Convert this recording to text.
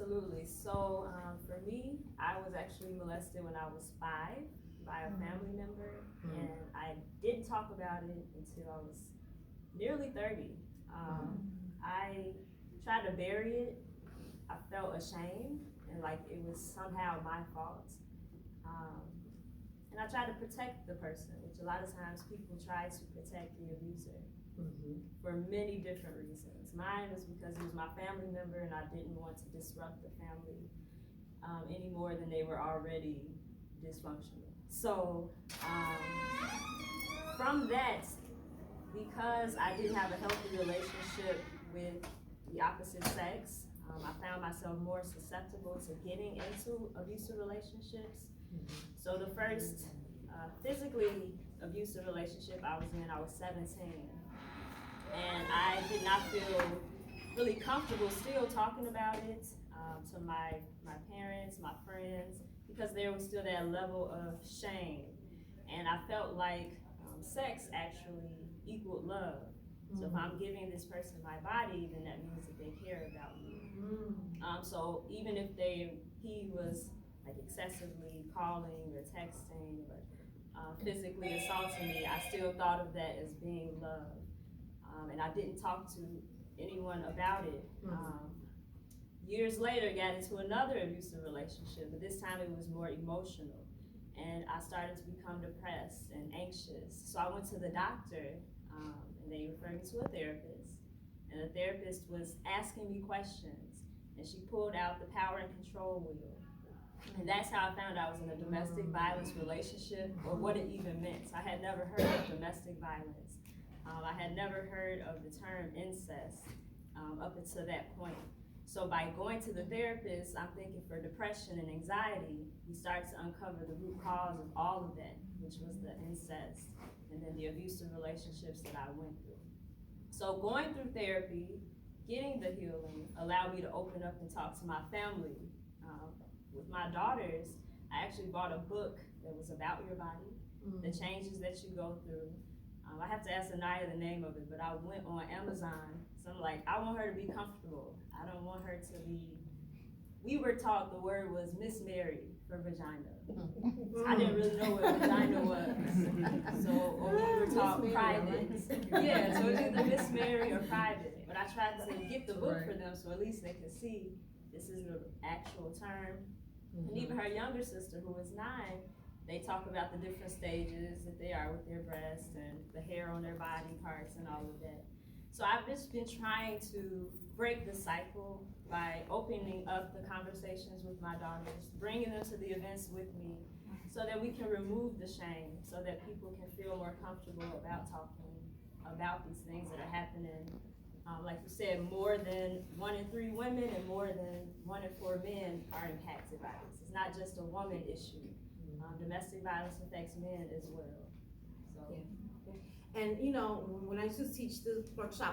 Absolutely. So for me, I was actually molested when I was 5 by a family member, and I didn't talk about it until I was nearly 30. I tried to bury it. I felt ashamed and like it was somehow my fault. Um, and I tried to protect the person, which a lot of times people try to protect the abuser for many different reasons. Mine was because he was my family member and I didn't want to disrupt the family any more than they were already dysfunctional. So from that, because I didn't have a healthy relationship with the opposite sex, I found myself more susceptible to getting into abusive relationships. So the first physically abusive relationship I was in, I was 17. And I did not feel really comfortable still talking about it to my parents, my friends, because there was still that level of shame. And I felt like sex actually equaled love. So if I'm giving this person my body, then that means that they care about me. So even if he was like excessively calling or texting or physically assaulting me, I still thought of that as being love. And I didn't talk to anyone about it. Years later, got into another abusive relationship, but this time it was more emotional. And I started to become depressed and anxious. So I went to the doctor, and they referred me to a therapist. And the therapist was asking me questions, and she pulled out the power and control wheel. And that's how I found I was in a domestic violence relationship, or what it even meant. I had never heard of domestic violence. I had never heard of the term incest up until that point. So by going to the therapist, I'm thinking for depression and anxiety, we start to uncover the root cause of all of that, which was the incest and then the abusive relationships that I went through. So going through therapy, getting the healing, allowed me to open up and talk to my family. With my daughters, I actually bought a book that was about your body, the changes that you go through. I have to ask Anaya the name of it, but I went on Amazon. So I'm like, I want her to be comfortable. I don't want her to be, we were taught the word was Miss Mary for vagina. I didn't really know what vagina was. So, or we were taught private. Yeah, so it's either Miss Mary or private. But I tried to get the book for them so at least they could see this is the actual term. And even her younger sister, who is 9, they talk about the different stages that they are with their breasts and the hair on their body parts and all of that. So I've just been trying to break the cycle by opening up the conversations with my daughters, bringing them to the events with me so that we can remove the shame, so that people can feel more comfortable about talking about these things that are happening. Like you said, more than 1 in 3 women and more than 1 in 4 men are impacted by this. It's not just a woman issue. Domestic violence affects men as well. So. Yeah. And you know, when I used to teach the workshop